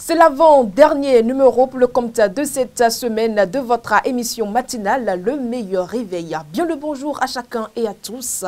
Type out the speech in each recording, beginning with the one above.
C'est l'avant-dernier numéro pour le compte de cette semaine de votre émission matinale, Le Meilleur Réveil. Bien le bonjour à chacun et à tous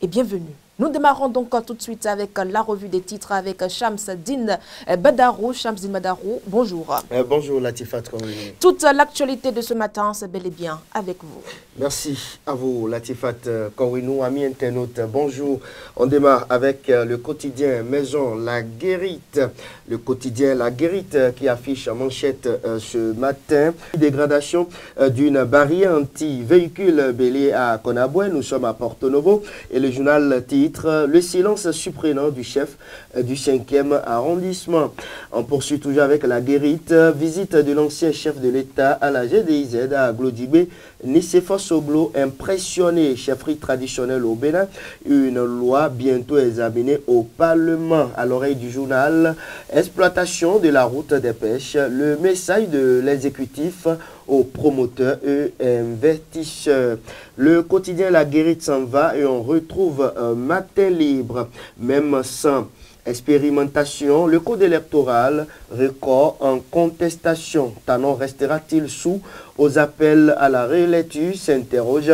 et bienvenue. Nous démarrons donc tout de suite avec la revue des titres avec Shamsdine Badarou. Shamsdine Badarou, bonjour. Bonjour Latifat Kouenou. Toute l'actualité de ce matin, c'est bel et bien avec vous. Merci à vous Latifat Kouenou, amis internautes, bonjour. On démarre avec le quotidien Maison La Guérite. Le quotidien La Guérite qui affiche en manchette ce matin. Dégradation d'une barrière anti-véhicule bélier à Konaboué. Nous sommes à Porto Novo et le journal titre le silence surprenant du chef du 5e arrondissement. On poursuit toujours avec La Guérite. Visite de l'ancien chef de l'État à la GDIZ à Glodibé. Nicéphore Soglo impressionné. Chefferie traditionnelle au Bénin. Une loi bientôt examinée au Parlement. À l'oreille du journal, exploitation de la route des pêches. Le message de l'exécutif aux promoteurs et investisseurs. Le quotidien La Guérite s'en va et on retrouve un matin libre, même sans expérimentation. Le code électoral, record en contestation. Tanon restera-t-il sous aux appels à la réélecture, s'interroge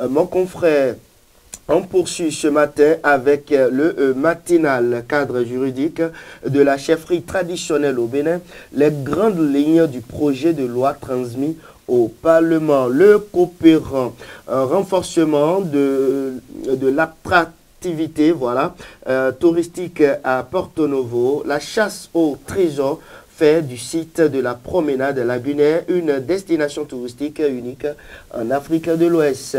mon confrère. On poursuit ce matin avec le matinal cadre juridique de la chefferie traditionnelle au Bénin, les grandes lignes du projet de loi transmis au Parlement. Le coopérant, un renforcement de l'attractivité touristique à Porto Novo, la chasse au trésor fait du site de la promenade lagunaire une destination touristique unique en Afrique de l'Ouest.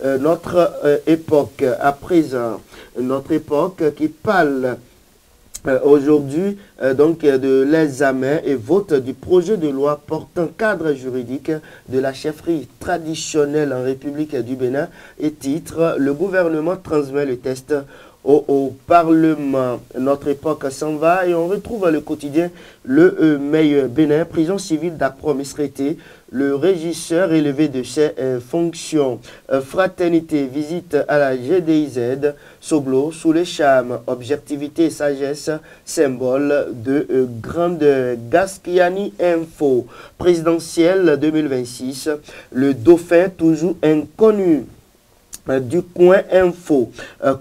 Notre époque à présent, notre époque qui parle aujourd'hui donc de l'examen et vote du projet de loi portant cadre juridique de la chefferie traditionnelle en République du Bénin et titre « Le gouvernement transmet le test au Parlement ». Notre époque s'en va et on retrouve le quotidien Le Meilleur Bénin, prison civile d'Accra-Misrété, le régisseur élevé de ses fonctions. Fraternité, visite à la GDIZ, Soglo, sous les charmes, objectivité et sagesse, symbole de grandeur. Gaskiani Info, présidentielle 2026, le dauphin toujours inconnu. Du coin info,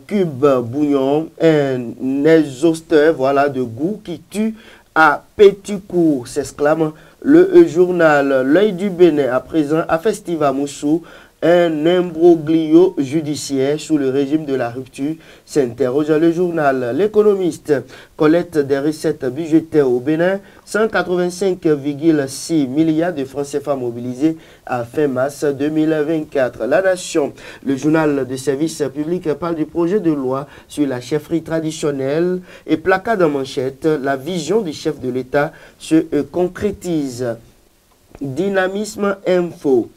cube bouillon, un exhausteur de goût qui tue à petit coup, s'exclame le journal. L'œil du Bénin à présent à Festival Moussou, un imbroglio judiciaire sous le régime de la rupture, s'interroge le journal. L'économiste, collecte des recettes budgétaires au Bénin, 185,6 milliards de francs CFA mobilisés à fin mars 2024. La Nation, le journal de service public, parle du projet de loi sur la chefferie traditionnelle et placard en manchette, la vision du chef de l'État se concrétise. Dynamisme Info.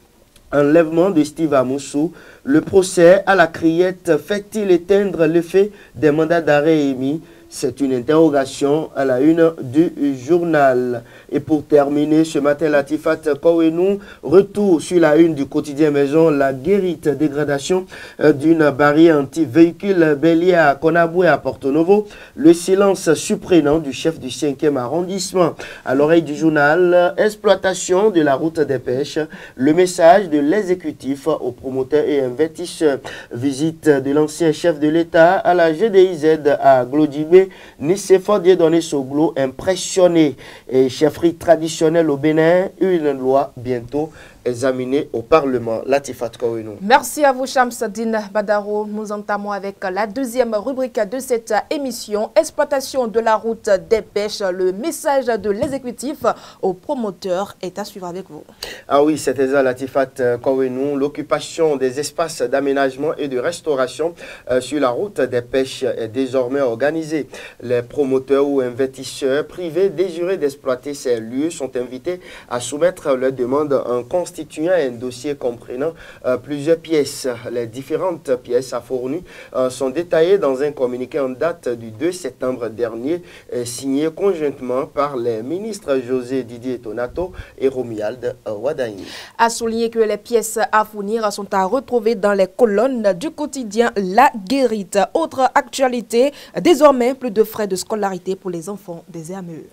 Enlèvement de Steve Amoussou, le procès à la criette fait-il éteindre l'effet des mandats d'arrêt émis? C'est une interrogation à la une du journal. Et pour terminer ce matin, Latifat Kouenou, retour sur la une du quotidien Maison La Guérite, dégradation d'une barrière anti-véhicule bélier à Konaboué à Porto Novo, le silence surprenant du chef du 5e arrondissement. À l'oreille du journal, exploitation de la route des pêches, le message de l'exécutif aux promoteurs et investisseurs. Visite de l'ancien chef de l'État à la GDIZ à Glodibé, Nicéphore Soglo impressionné. Et chefferie traditionnelle au Bénin, une loi bientôt examinée au Parlement. Latifat Kouenou. Merci à vous Shamsdine Badarou. Nous entamons avec la deuxième rubrique de cette émission, exploitation de la route des pêches. Le message de l'exécutif aux promoteurs est à suivre avec vous. Ah oui, c'était ça Latifat Kouenou. L'occupation des espaces d'aménagement et de restauration sur la route des pêches est désormais organisée. Les promoteurs ou investisseurs privés désireux d'exploiter ces lieux sont invités à soumettre leurs demandes en constituant un dossier comprenant plusieurs pièces. Les différentes pièces à fournir sont détaillées dans un communiqué en date du 2 septembre dernier, signé conjointement par les ministres José Didier Tonato et Romuald Wadani. A souligner que les pièces à fournir sont à retrouver dans les colonnes du quotidien La Guérite. Autre actualité, désormais plus de frais de scolarité pour les enfants des AME.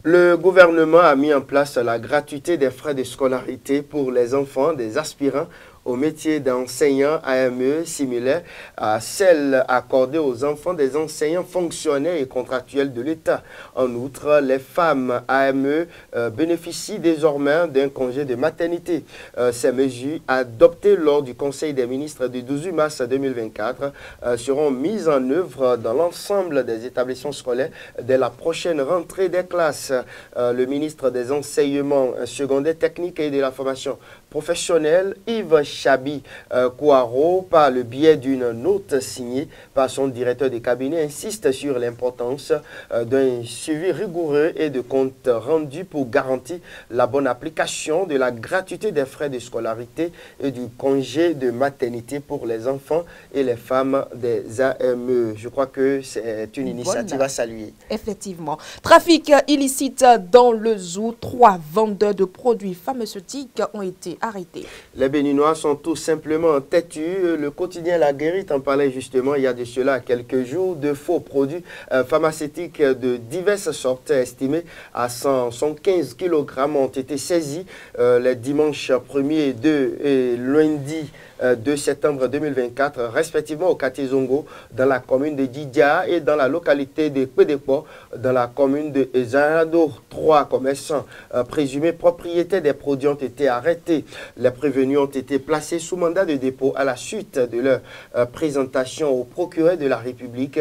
Le gouvernement a mis en place la gratuité des frais de scolarité pour les enfants des aspirants au métier d'enseignant AME similaire à celle accordée aux enfants des enseignants fonctionnaires et contractuels de l'État. En outre, les femmes AME bénéficient désormais d'un congé de maternité. Ces mesures adoptées lors du Conseil des ministres du 12 mars 2024 seront mises en œuvre dans l'ensemble des établissements scolaires dès la prochaine rentrée des classes. Le ministre des Enseignements secondaires techniques et de la formation professionnelle, Yves Chabi Kouaro, par le biais d'une note signée par son directeur de cabinet, insiste sur l'importance d'un suivi rigoureux et de comptes rendus pour garantir la bonne application de la gratuité des frais de scolarité et du congé de maternité pour les enfants et les femmes des AME. Je crois que c'est une initiative à saluer. Effectivement. Trafic illicite dans le zoo. 3 vendeurs de produits pharmaceutiques ont été arrêtés. Les Béninois sont tout simplement têtus. Le quotidien La Guérite en parlait justement il y a de cela quelques jours. De faux produits pharmaceutiques de diverses sortes estimés à 115 kg ont été saisis les dimanches 1er et 2 et lundi 2 septembre 2024, respectivement au quartier Zongo, dans la commune de Didia et dans la localité de Pédépo, dans la commune de Ezarado. 3 commerçants présumés propriétaires des produits ont été arrêtés. Les prévenus ont été placés sous mandat de dépôt à la suite de leur présentation au procureur de la République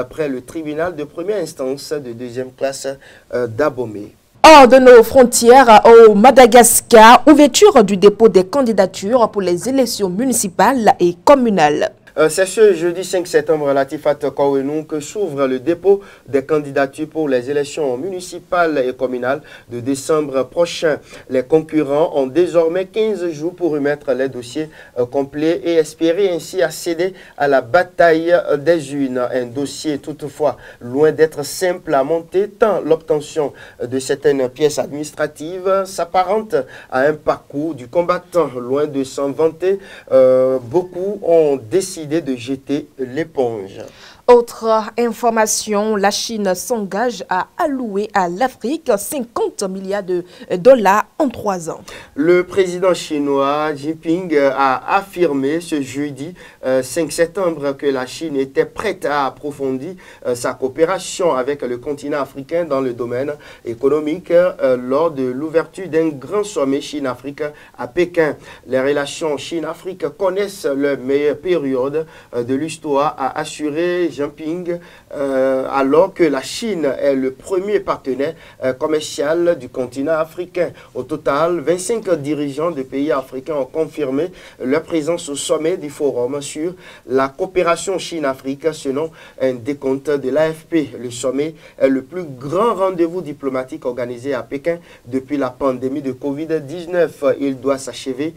près le tribunal de première instance de 2e classe d'Abomey. Hors de nos frontières, au Madagascar, ouverture du dépôt des candidatures pour les élections municipales et communales. C'est ce jeudi 5 septembre, Latifat Kouenou, que s'ouvre le dépôt des candidatures pour les élections municipales et communales de décembre prochain. Les concurrents ont désormais 15 jours pour remettre les dossiers complets et espérer ainsi accéder à la bataille des urnes. Un dossier toutefois loin d'être simple à monter, tant l'obtention de certaines pièces administratives s'apparente à un parcours du combattant. Loin de s'en vanter, beaucoup ont décidé de jeter l'éponge. Autre information, la Chine s'engage à allouer à l'Afrique 50 milliards de dollars en 3 ans. Le président chinois Xi Jinping a affirmé ce jeudi 5 septembre que la Chine était prête à approfondir sa coopération avec le continent africain dans le domaine économique lors de l'ouverture d'un grand sommet Chine-Afrique à Pékin. Les relations Chine-Afrique connaissent leur meilleure période de l'histoire, a assuré Jinping, alors que la Chine est le premier partenaire commercial du continent africain. Au total, 25 dirigeants de pays africains ont confirmé leur présence au sommet du forum sur la coopération Chine-Afrique selon un décompte de l'AFP. Le sommet est le plus grand rendez-vous diplomatique organisé à Pékin depuis la pandémie de Covid-19. Il doit s'achever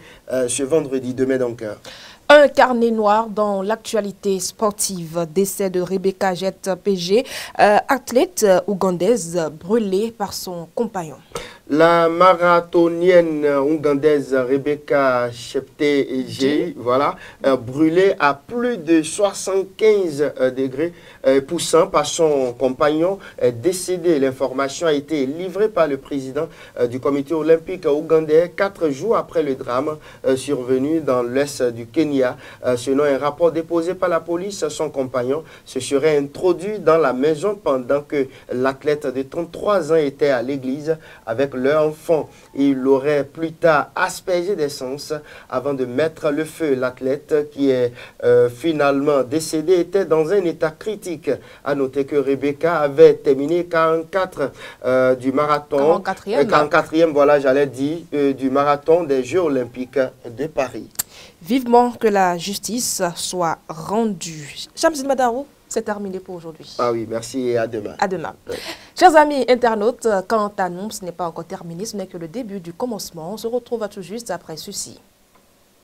ce vendredi, demain donc. Un carnet noir dans l'actualité sportive. Décès de Rebecca Jett PG, athlète ougandaise brûlée par son compagnon. La marathonienne ougandaise Rebecca Cheptegei, voilà, brûlée à plus de 75 degrés, poussant par son compagnon, est décédée. L'information a été livrée par le président du comité olympique ougandais 4 jours après le drame survenu dans l'est du Kenya. Selon un rapport déposé par la police, son compagnon se serait introduit dans la maison pendant que l'athlète de 33 ans était à l'église avec leur enfant. Il aurait plus tard aspergé d'essence avant de mettre le feu. L'athlète qui est finalement décédé était dans un état critique. À noter que Rebecca avait terminé 44 du marathon, 44e, voilà, j'allais dire, du marathon des Jeux Olympiques de Paris. Vivement que la justice soit rendue. Chamzine Madarou, c'est terminé pour aujourd'hui. Ah oui, merci et à demain. À demain. Oui. Chers amis internautes, quant à nous, ce n'est pas encore terminé, ce n'est que le début du commencement. On se retrouve tout juste après ceci.